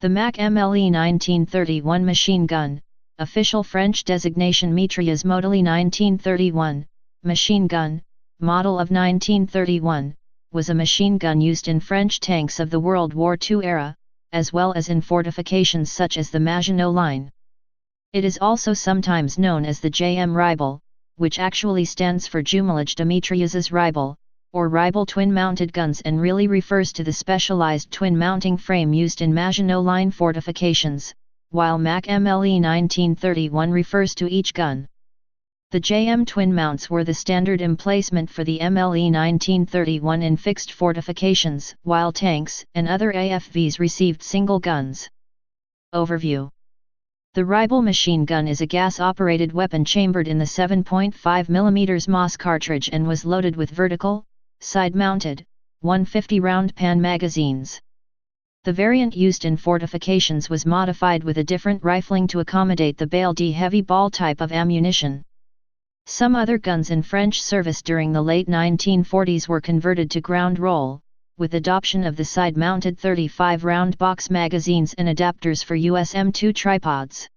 The Mac MLE 1931 machine gun, official French designation mitrailleuse modèle 1931, machine gun, model of 1931, was a machine gun used in French tanks of the World War II era, as well as in fortifications such as the Maginot Line. It is also sometimes known as the JM Reibel, which actually stands for Jumelage de mitrailleuses Reibel, or Reibel twin-mounted guns, and really refers to the specialized twin-mounting frame used in Maginot Line fortifications, while Mac MLE 1931 refers to each gun. The JM twin mounts were the standard emplacement for the MLE 1931 in fixed fortifications, while tanks and other AFVs received single guns. Overview. The Reibel machine gun is a gas-operated weapon chambered in the 7.5 mm Moss cartridge and was loaded with vertical, side-mounted, 150-round pan magazines. The variant used in fortifications was modified with a different rifling to accommodate the Bale D heavy ball type of ammunition. Some other guns in French service during the late 1940s were converted to ground roll, with adoption of the side-mounted 35-round box magazines and adapters for US M2 tripods.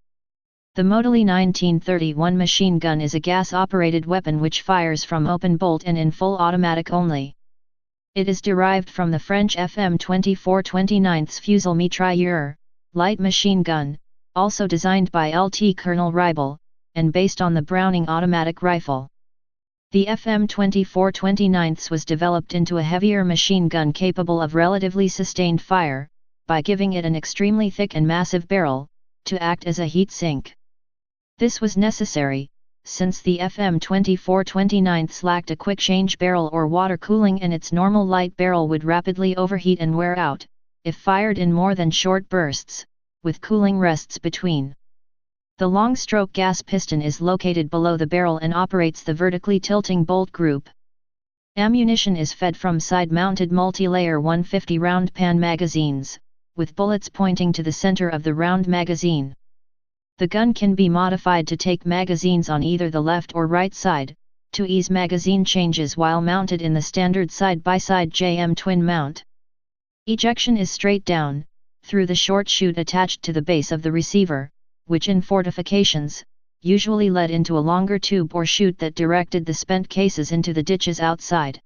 The modèle 1931 machine gun is a gas-operated weapon which fires from open bolt and in full automatic only. It is derived from the French FM 24-29 Fusil mitrailleur, light machine gun, also designed by Lt. Colonel Reibel, and based on the Browning automatic rifle. The FM 24-29 was developed into a heavier machine gun capable of relatively sustained fire, by giving it an extremely thick and massive barrel, to act as a heat sink. This was necessary, since the FM 24-29 lacked a quick-change barrel or water cooling, and its normal light barrel would rapidly overheat and wear out, if fired in more than short bursts, with cooling rests between. The long-stroke gas piston is located below the barrel and operates the vertically tilting bolt group. Ammunition is fed from side-mounted multi-layer 150-round pan magazines, with bullets pointing to the center of the round magazine. The gun can be modified to take magazines on either the left or right side, to ease magazine changes while mounted in the standard side-by-side JM twin mount. Ejection is straight down, through the short chute attached to the base of the receiver, which in fortifications, usually led into a longer tube or chute that directed the spent cases into the ditches outside.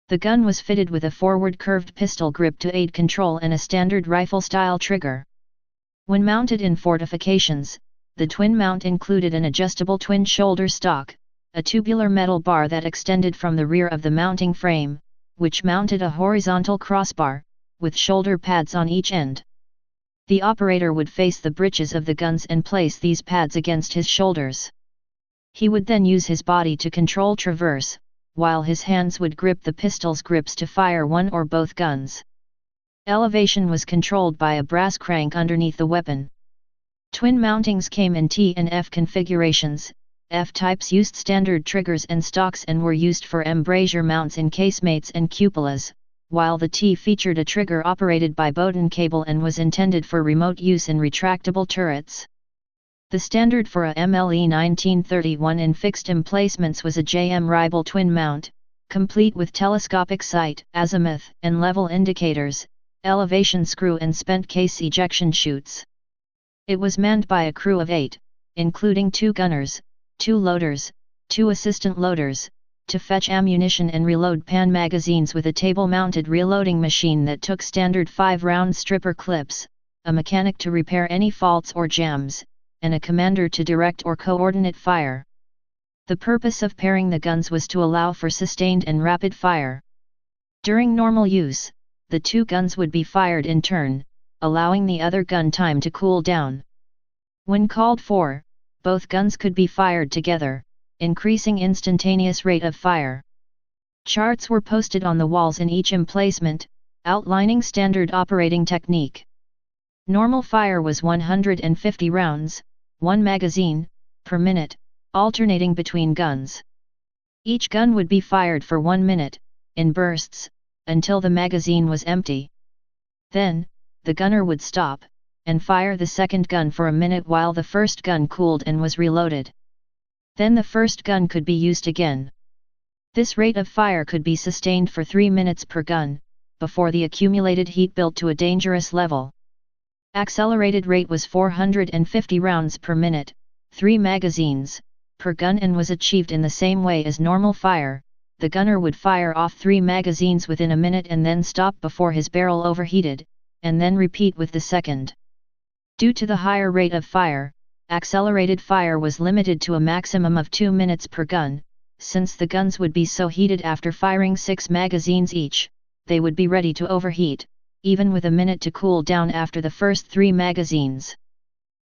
The gun was fitted with a forward curved pistol grip to aid control and a standard rifle-style trigger. When mounted in fortifications, the twin mount included an adjustable twin shoulder stock, a tubular metal bar that extended from the rear of the mounting frame, which mounted a horizontal crossbar, with shoulder pads on each end. The operator would face the breeches of the guns and place these pads against his shoulders. He would then use his body to control traverse, while his hands would grip the pistol's grips to fire one or both guns. Elevation was controlled by a brass crank underneath the weapon. Twin mountings came in T and F configurations. F types used standard triggers and stocks and were used for embrasure mounts in casemates and cupolas, while the T featured a trigger operated by Bowden cable and was intended for remote use in retractable turrets. The standard for a MLE 1931 in fixed emplacements was a JM Reibel twin mount, complete with telescopic sight, azimuth and level indicators, elevation screw and spent case ejection chutes. It was manned by a crew of 8, including 2 gunners, 2 loaders, 2 assistant loaders, to fetch ammunition and reload pan magazines with a table-mounted reloading machine that took standard 5-round stripper clips, a mechanic to repair any faults or jams, and a commander to direct or coordinate fire. The purpose of pairing the guns was to allow for sustained and rapid fire. During normal use, the 2 guns would be fired in turn, allowing the other gun time to cool down. When called for, both guns could be fired together, increasing instantaneous rate of fire. Charts were posted on the walls in each emplacement, outlining standard operating technique. Normal fire was 150 rounds, 1 magazine, per minute, alternating between guns. Each gun would be fired for 1 minute, in bursts, until the magazine was empty. Then, the gunner would stop, and fire the second gun for a minute while the first gun cooled and was reloaded. Then the first gun could be used again. This rate of fire could be sustained for 3 minutes per gun, before the accumulated heat built to a dangerous level. Accelerated rate was 450 rounds per minute, 3 magazines, per gun, and was achieved in the same way as normal fire. The gunner would fire off 3 magazines within a minute and then stop before his barrel overheated, and then repeat with the second. Due to the higher rate of fire, accelerated fire was limited to a maximum of 2 minutes per gun. Since the guns would be so heated after firing 6 magazines each, they would be ready to overheat, even with a minute to cool down after the first 3 magazines.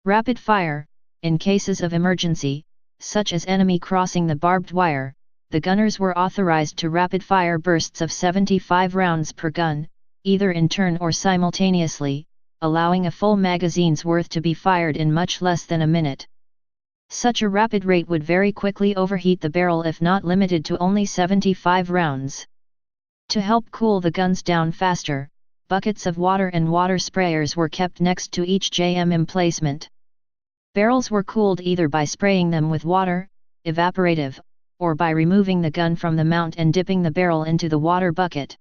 Rapid fire, in cases of emergency, such as enemy crossing the barbed wire, the gunners were authorized to rapid-fire bursts of 75 rounds per gun, either in turn or simultaneously, allowing a full magazine's worth to be fired in much less than a minute. Such a rapid rate would very quickly overheat the barrel if not limited to only 75 rounds. To help cool the guns down faster, buckets of water and water sprayers were kept next to each JM emplacement. Barrels were cooled either by spraying them with water, evaporative, or by removing the gun from the mount and dipping the barrel into the water bucket.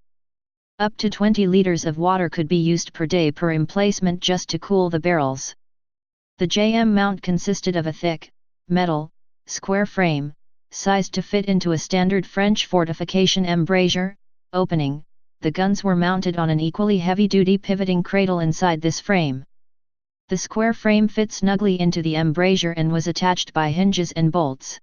Up to 20 liters of water could be used per day per emplacement just to cool the barrels. The JM mount consisted of a thick, metal, square frame, sized to fit into a standard French fortification embrasure opening. The guns were mounted on an equally heavy-duty pivoting cradle inside this frame. The square frame fit snugly into the embrasure and was attached by hinges and bolts.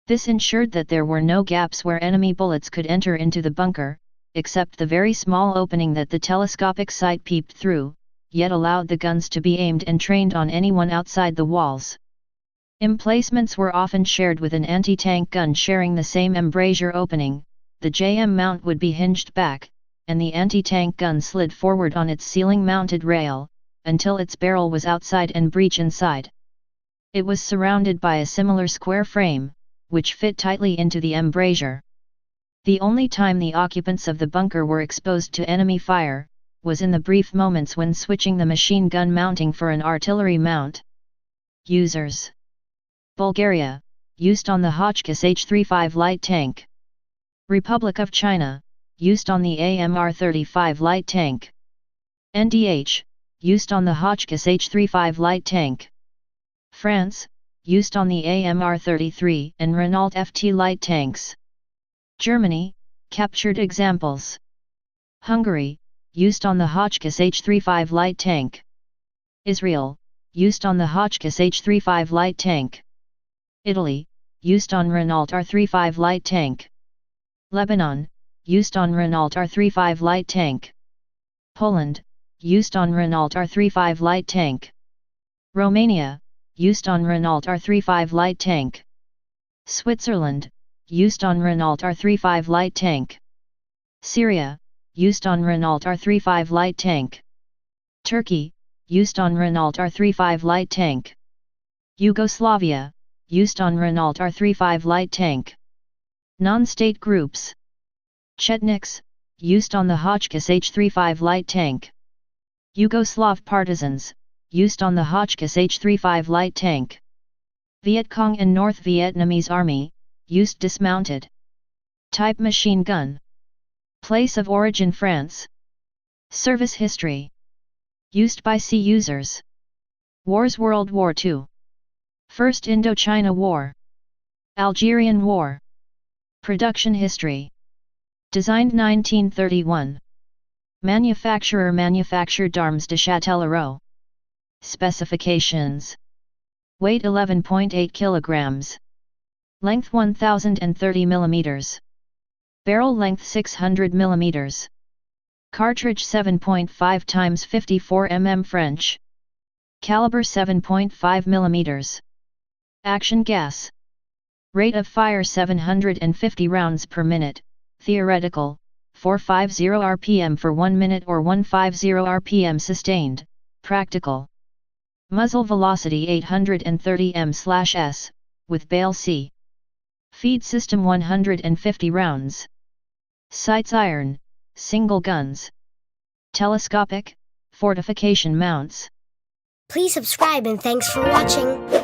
This ensured that there were no gaps where enemy bullets could enter into the bunker, except the very small opening that the telescopic sight peeped through, yet allowed the guns to be aimed and trained on anyone outside the walls. Emplacements were often shared with an anti-tank gun sharing the same embrasure opening. The JM mount would be hinged back, and the anti-tank gun slid forward on its ceiling-mounted rail, until its barrel was outside and breech inside. It was surrounded by a similar square frame, which fit tightly into the embrasure. The only time the occupants of the bunker were exposed to enemy fire, was in the brief moments when switching the machine gun mounting for an artillery mount. Users: Bulgaria, used on the Hotchkiss H-35 light tank. Republic of China, used on the AMR-35 light tank. NDH, used on the Hotchkiss H-35 light tank. France, used on the AMR-33 and Renault FT light tanks. Germany, captured examples. Hungary, used on the Hotchkiss H-35 light tank. Israel, used on the Hotchkiss H-35 light tank. Italy, used on Renault R-35 light tank. Lebanon, used on Renault R-35 light tank. Poland, used on Renault R-35 light tank. Romania, used on Renault R-35 light tank. Switzerland, used on Renault R-35 light tank. Syria, used on Renault R-35 light tank. Turkey, used on Renault R-35 light tank. Yugoslavia, used on Renault R-35 light tank. Non-state groups. Chetniks, used on the Hotchkiss H-35 light tank. Yugoslav partisans, used on the Hotchkiss H-35 light tank. Viet Cong and North Vietnamese Army, used dismounted. Type machine gun. Place of origin France. Service history. Used by C users. Wars: World War II. First Indochina War. Algerian War. Production history. Designed 1931. Manufacturer manufactured d'armes de Châtellerault. Specifications. Weight 11.8 kilograms. Length 1030 mm. Barrel length 600 mm. Cartridge 7.5 x 54 mm French. Caliber 7.5 mm. Action gas. Rate of fire 750 rounds per minute, theoretical, 450 rpm for 1 minute or 150 rpm sustained, practical. Muzzle velocity 830 m/s, with bale C. Feed system 150 rounds. Sights iron, single guns. Telescopic, fortification mounts. Please subscribe and thanks for watching.